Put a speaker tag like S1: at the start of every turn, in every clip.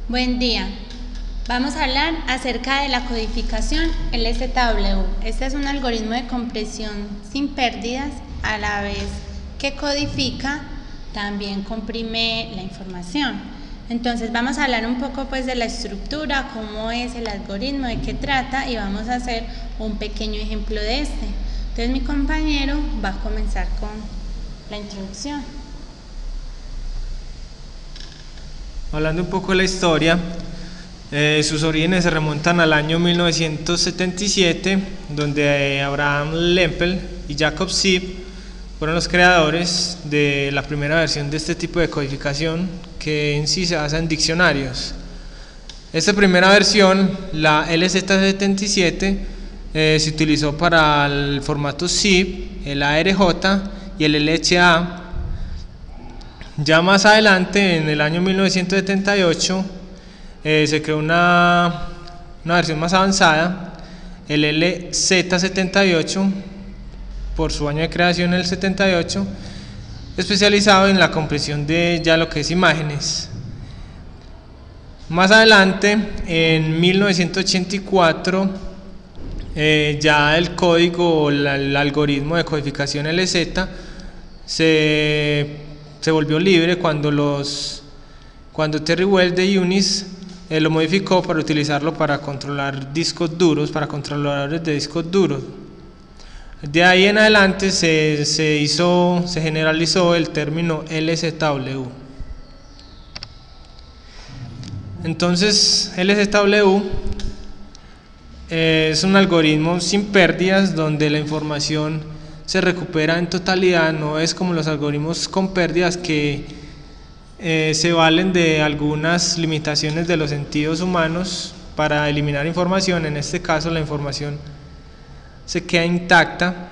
S1: Buen día. Vamos a hablar acerca de la codificación LZW. Este es un algoritmo de compresión sin pérdidas, a la vez que codifica, también comprime la información. Entonces vamos a hablar un poco de la estructura, cómo es el algoritmo, de qué trata, y vamos a hacer un pequeño ejemplo de este. Entonces mi compañero va a comenzar con la introducción.
S2: Hablando un poco de la historia, sus orígenes se remontan al año 1977, donde Abraham Lempel y Jacob Sieb fueron los creadores de la primera versión de este tipo de codificación, que en sí se basa en diccionarios. Esta primera versión, la LZ77, se utilizó para el formato zip, el ARJ y el LHA. Ya más adelante, en el año 1978, se creó una versión más avanzada, el LZ78, por su año de creación, el 78, especializado en la compresión de ya lo que es imágenes. Más adelante, en 1984, ya el código o el algoritmo de codificación LZ se volvió libre cuando Terry Wells de Unis lo modificó para utilizarlo para controlar discos duros, para controladores de discos duros. De ahí en adelante se generalizó el término LZW. Entonces, LZW es un algoritmo sin pérdidas donde la información se recupera en totalidad. No es como los algoritmos con pérdidas que se valen de algunas limitaciones de los sentidos humanos para eliminar información. En este caso la información se queda intacta.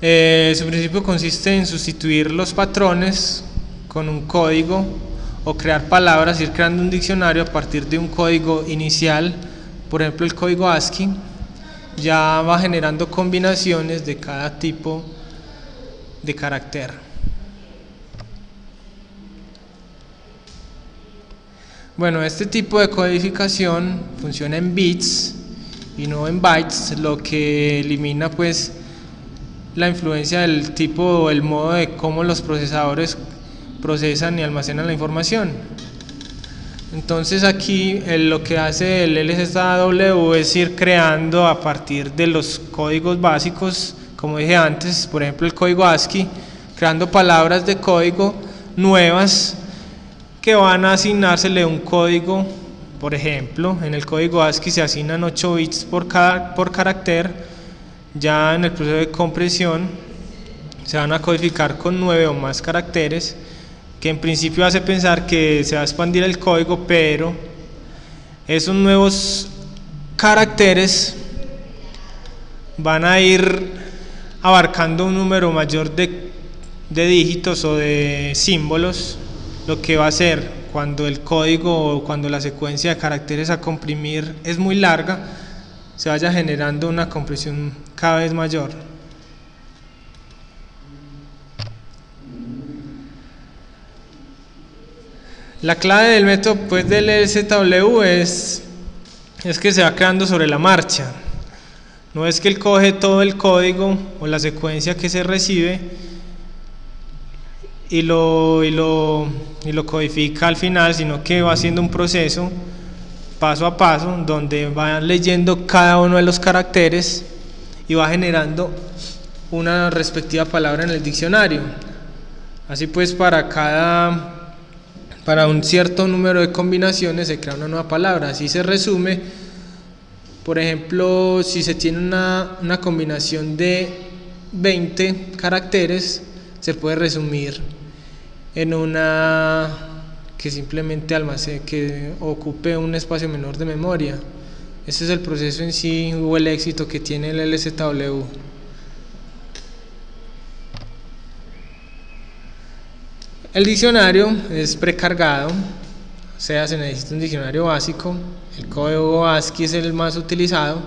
S2: Su principio consiste en sustituir los patrones con un código o crear palabras, ir creando un diccionario a partir de un código inicial. Por ejemplo, el código ASCII ya va generando combinaciones de cada tipo de carácter. Bueno, este tipo de codificación funciona en bits y no en bytes, lo que elimina la influencia del tipo o el modo de cómo los procesadores procesan y almacenan la información. Entonces aquí lo que hace el LZW es ir creando a partir de los códigos básicos, como dije antes, por ejemplo el código ASCII, creando palabras de código nuevas que van a asignársele un código. Por ejemplo, en el código ASCII se asignan 8 bits por carácter. Ya en el proceso de compresión se van a codificar con 9 o más caracteres, que en principio hace pensar que se va a expandir el código, pero esos nuevos caracteres van a ir abarcando un número mayor de dígitos o de símbolos, lo que va a hacer cuando el código o cuando la secuencia de caracteres a comprimir es muy larga, se vaya generando una compresión cada vez mayor. La clave del método del LZW es que se va creando sobre la marcha. No es que él coge todo el código o la secuencia que se recibe y lo codifica al final, sino que va haciendo un proceso paso a paso donde va leyendo cada uno de los caracteres y va generando una respectiva palabra en el diccionario. Así para un cierto número de combinaciones se crea una nueva palabra. Así se resume. Por ejemplo, si se tiene una combinación de 20 caracteres, se puede resumir en una que simplemente que ocupe un espacio menor de memoria. Ese es el proceso en sí, o el éxito que tiene el LZW. El diccionario es precargado, o sea, se necesita un diccionario básico. El código ASCII es el más utilizado.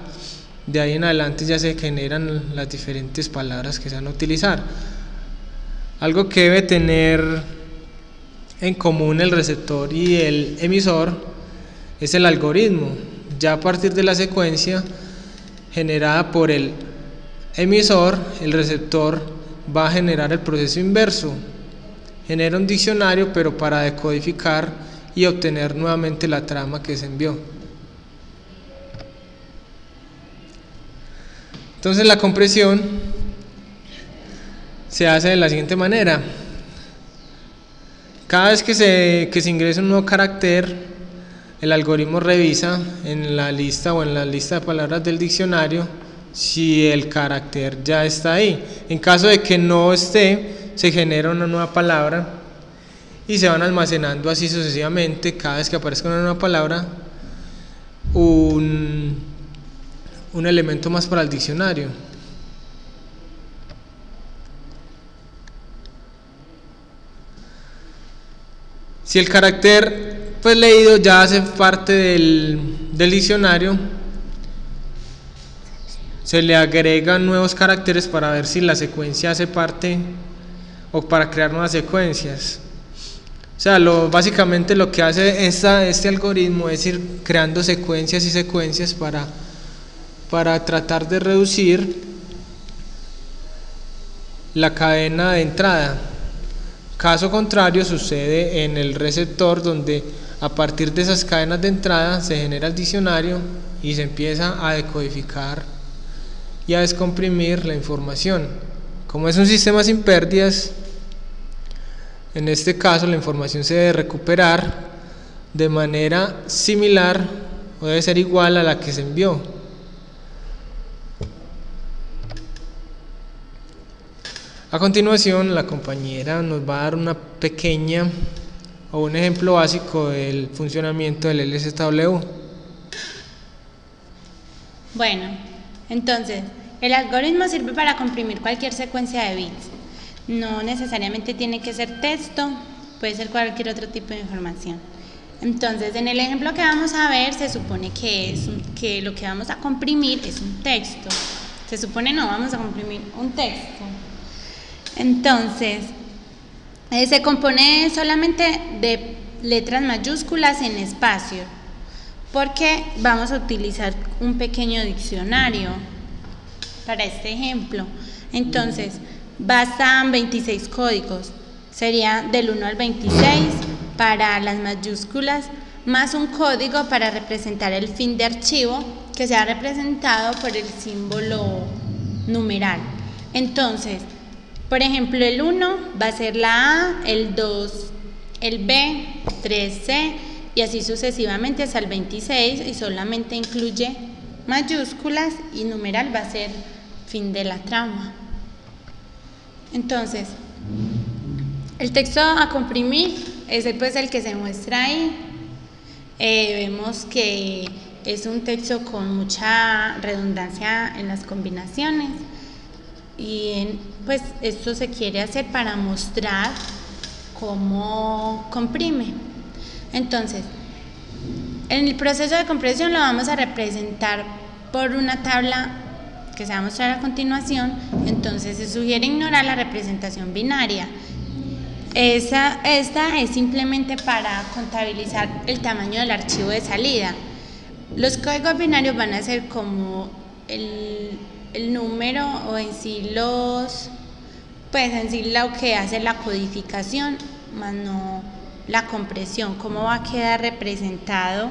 S2: De ahí en adelante ya se generan las diferentes palabras que se van a utilizar. Algo que debe tener en común el receptor y el emisor es el algoritmo. Ya a partir de la secuencia generada por el emisor, el receptor va a generar el proceso inverso. Genera un diccionario, pero para decodificar y obtener nuevamente la trama que se envió. Entonces la compresión se hace de la siguiente manera. Cada vez que se ingresa un nuevo carácter, el algoritmo revisa en la lista o en la lista de palabras del diccionario si el carácter ya está ahí. En caso de que no esté, se genera una nueva palabra y se van almacenando así sucesivamente. Cada vez que aparezca una nueva palabra, un elemento más para el diccionario. Si el carácter pues leído ya hace parte del diccionario, se le agregan nuevos caracteres para ver si la secuencia hace parte o para crear nuevas secuencias. O sea, básicamente lo que hace este algoritmo es ir creando secuencias y secuencias para tratar de reducir la cadena de entrada. Caso contrario sucede en el receptor, donde a partir de esas cadenas de entrada se genera el diccionario y se empieza a decodificar y a descomprimir la información. Como es un sistema sin pérdidas, en este caso la información se debe recuperar de manera similar o debe ser igual a la que se envió. A continuación, la compañera nos va a dar una pequeña o un ejemplo básico del funcionamiento del LZW.
S1: Bueno, entonces, el algoritmo sirve para comprimir cualquier secuencia de bits. No necesariamente tiene que ser texto, puede ser cualquier otro tipo de información. Entonces, en el ejemplo que vamos a ver, se supone que lo que vamos a comprimir es un texto. Se supone no, vamos a comprimir un texto. Entonces, se compone solamente de letras mayúsculas en espacio, porque vamos a utilizar un pequeño diccionario para este ejemplo. Entonces, bastan 26 códigos, sería del 1 al 26 para las mayúsculas, más un código para representar el fin de archivo, que sea representado por el símbolo numeral. Entonces, por ejemplo, el 1 va a ser la A, el 2 el B, 3C y así sucesivamente hasta el 26, y solamente incluye mayúsculas, y numeral va a ser fin de la trama. Entonces, el texto a comprimir es el que se muestra ahí. Vemos que es un texto con mucha redundancia en las combinaciones, y pues esto se quiere hacer para mostrar cómo comprime. Entonces, en el proceso de compresión lo vamos a representar por una tabla que se va a mostrar a continuación. Entonces se sugiere ignorar la representación binaria. Esta es simplemente para contabilizar el tamaño del archivo de salida. Los códigos binarios van a ser como el número, o en sí lo que hace la codificación, más no la compresión, cómo va a quedar representado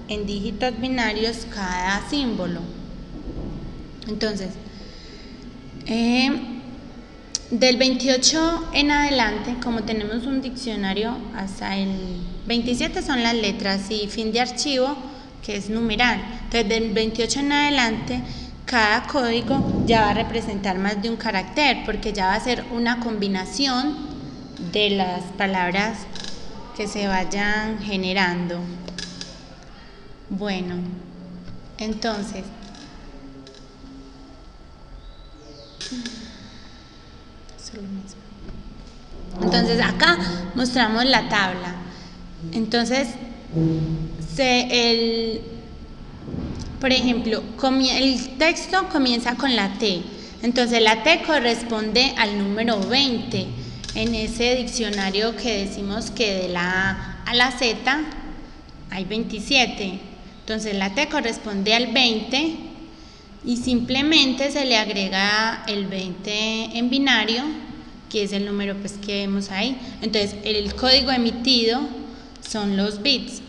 S1: en dígitos binarios cada símbolo. Entonces, del 28 en adelante, como tenemos un diccionario, hasta el 27 son las letras y fin de archivo, que es numeral. Entonces, del 28 en adelante, cada código ya va a representar más de un carácter, porque ya va a ser una combinación de las palabras que se vayan generando. Bueno, entonces, acá mostramos la tabla. Entonces, por ejemplo, el texto comienza con la T. Entonces la T corresponde al número 20. en ese diccionario que decimos que de la A a la Z hay 27. Entonces la T corresponde al 20 y simplemente se le agrega el 20 en binario, que es el número pues que vemos ahí. Entonces el código emitido son los bits.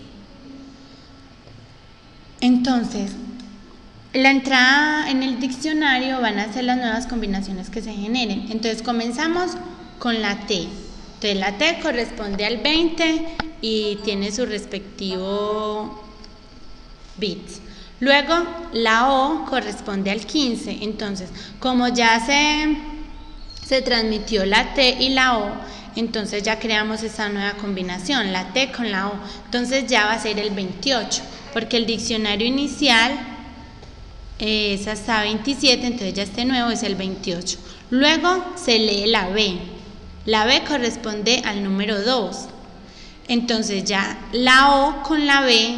S1: Entonces la entrada en el diccionario van a ser las nuevas combinaciones que se generen. Entonces comenzamos con la T. Entonces la T corresponde al 20 y tiene su respectivo bits. Luego la O corresponde al 15. Entonces como ya se transmitió la T y la O, entonces ya creamos esa nueva combinación, la T con la O. Entonces ya va a ser el 28, porque el diccionario inicial es hasta 27, entonces ya este nuevo es el 28. Luego se lee la B. La B corresponde al número 2. Entonces ya la O con la B,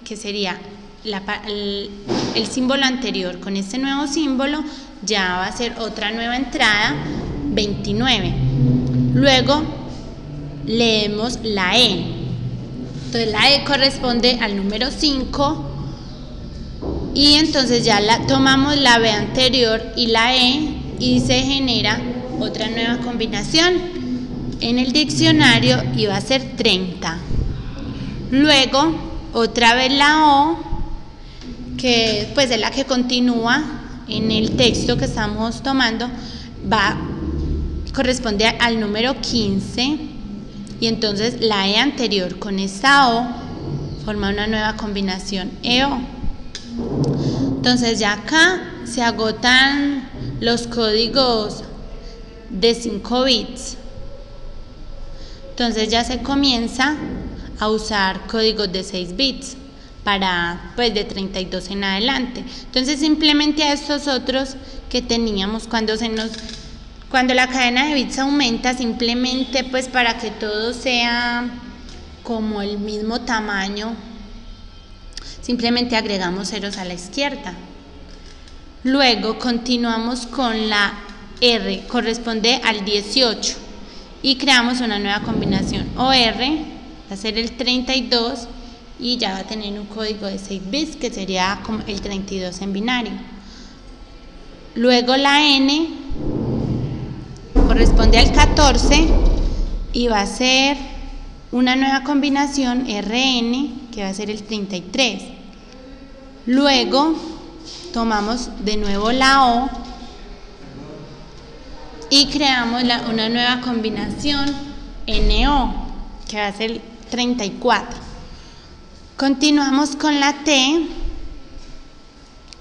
S1: que sería el símbolo anterior con este nuevo símbolo, ya va a ser otra nueva entrada, 29. Luego leemos la E. Entonces la E corresponde al número 5. Y entonces ya tomamos la B anterior y la E y se genera otra nueva combinación en el diccionario y va a ser 30. Luego otra vez la O, que pues es la que continúa en el texto que estamos tomando, corresponde al número 15 y entonces la E anterior con esta O forma una nueva combinación EO. Entonces ya acá se agotan los códigos de 5 bits. Entonces ya se comienza a usar códigos de 6 bits para pues de 32 en adelante. Entonces simplemente a estos otros que teníamos cuando la cadena de bits aumenta, simplemente pues para que todo sea como el mismo tamaño, simplemente agregamos ceros a la izquierda. Luego continuamos con la R, corresponde al 18 y creamos una nueva combinación OR, va a ser el 32 y ya va a tener un código de 6 bits que sería como el 32 en binario. Luego la N corresponde al 14 y va a ser una nueva combinación RN que va a ser el 33. Luego tomamos de nuevo la O y creamos una nueva combinación NO que va a ser el 34. Continuamos con la T,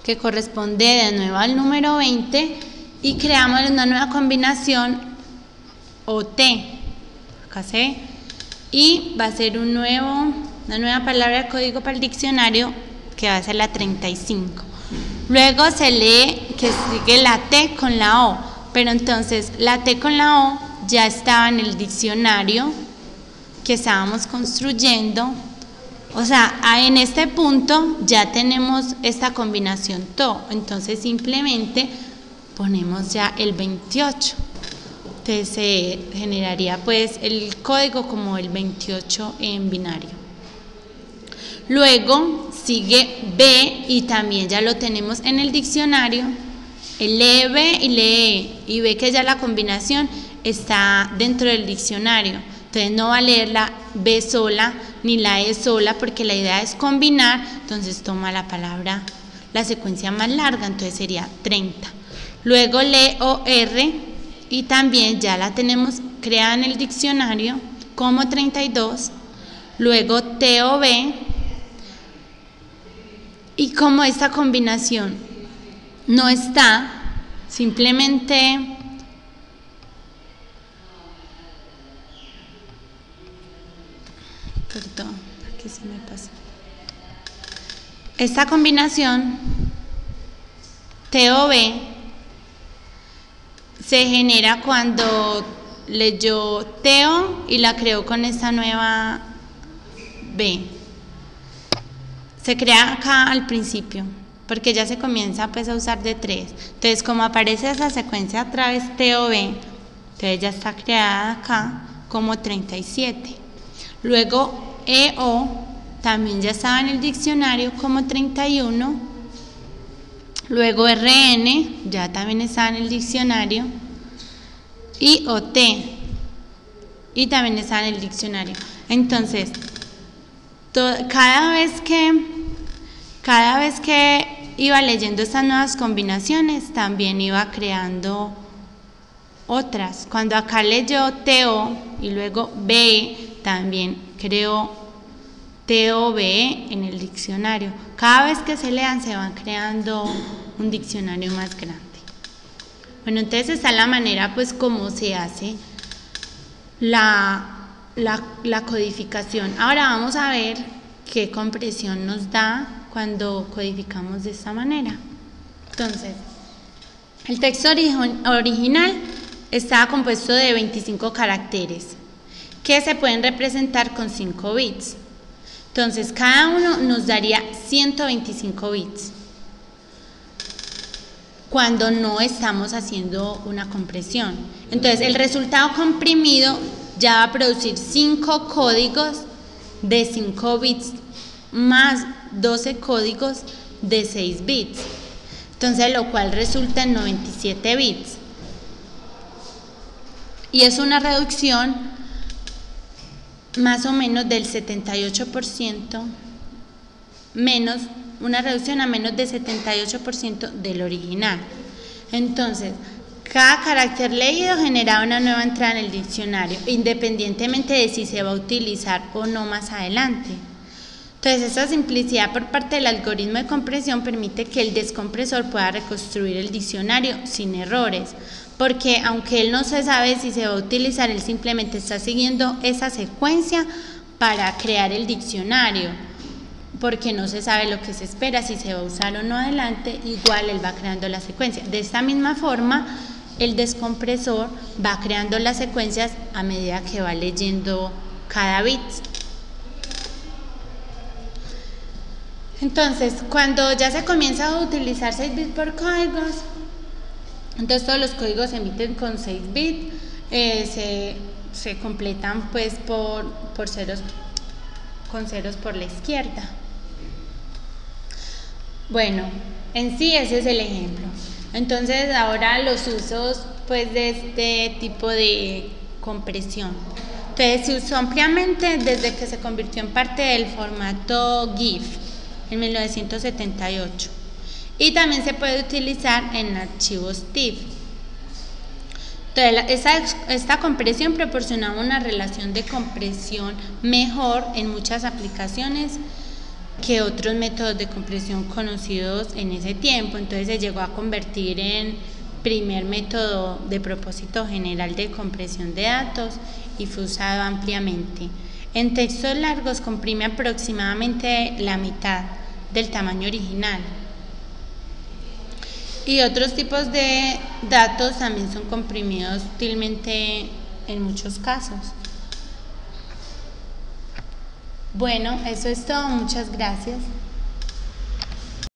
S1: que corresponde de nuevo al número 20 y creamos una nueva combinación OT, acá se ve, y va a ser una nueva palabra de código para el diccionario que va a ser la 35. Luego se lee que sigue la T con la O, pero entonces la T con la O ya estaba en el diccionario que estábamos construyendo. O sea, en este punto ya tenemos esta combinación TO, entonces simplemente ponemos ya el 28. Entonces se generaría pues el código como el 28 en binario. Luego sigue B y también ya lo tenemos en el diccionario. El lee B y lee E y ve que ya la combinación está dentro del diccionario. Entonces no va a leer la B sola ni la E sola porque la idea es combinar. Entonces toma la palabra, la secuencia más larga, entonces sería 30. Luego lee OR y también ya la tenemos creada en el diccionario como 32. Luego TOB y como esta combinación no está, simplemente perdón, aquí se me pasa. Esta combinación TOB se genera cuando leyó TO y la creó con esta nueva B. Se crea acá al principio, porque ya se comienza pues a usar de 3. Entonces como aparece esa secuencia otra vez TOB, Entonces ya está creada acá como 37. Luego EO también ya estaba en el diccionario como 31. Luego RN ya también estaba en el diccionario. Y OT y también estaba en el diccionario. Entonces, cada vez que iba leyendo estas nuevas combinaciones, también iba creando otras. Cuando acá leyó TO y luego BE, también creó TOBE en el diccionario. Cada vez que se lean, se van creando un diccionario más grande. Bueno, entonces esta es la manera pues como se hace la codificación. Ahora vamos a ver qué compresión nos da cuando codificamos de esta manera. Entonces, el texto original estaba compuesto de 25 caracteres que se pueden representar con 5 bits. Entonces, cada uno nos daría 125 bits cuando no estamos haciendo una compresión. Entonces, el resultado comprimido ya va a producir 5 códigos de 5 bits más 12 códigos de 6 bits. Entonces, lo cual resulta en 97 bits. Y es una reducción más o menos del 78%, menos, una reducción a menos del 78% del original. Entonces, cada carácter leído genera una nueva entrada en el diccionario, independientemente de si se va a utilizar o no más adelante. Entonces, esta simplicidad por parte del algoritmo de compresión permite que el descompresor pueda reconstruir el diccionario sin errores, porque aunque él no se sabe si se va a utilizar, él simplemente está siguiendo esa secuencia para crear el diccionario, porque no se sabe lo que se espera, si se va a usar o no adelante, igual él va creando la secuencia. De esta misma forma, el descompresor va creando las secuencias a medida que va leyendo cada bit. Entonces, cuando ya se comienza a utilizar 6 bits por códigos, entonces todos los códigos se emiten con 6 bits, se completan pues por ceros, con ceros por la izquierda. Bueno, en sí ese es el ejemplo. Entonces ahora los usos pues de este tipo de compresión. Entonces se usó ampliamente desde que se convirtió en parte del formato GIF en 1978. Y también se puede utilizar en archivos TIFF. Entonces, esta compresión proporcionaba una relación de compresión mejor en muchas aplicaciones que otros métodos de compresión conocidos en ese tiempo. Entonces se llegó a convertir en primer método de propósito general de compresión de datos y fue usado ampliamente. En textos largos comprime aproximadamente la mitad del tamaño original. Y otros tipos de datos también son comprimidos útilmente en muchos casos. Bueno, eso es todo. Muchas gracias.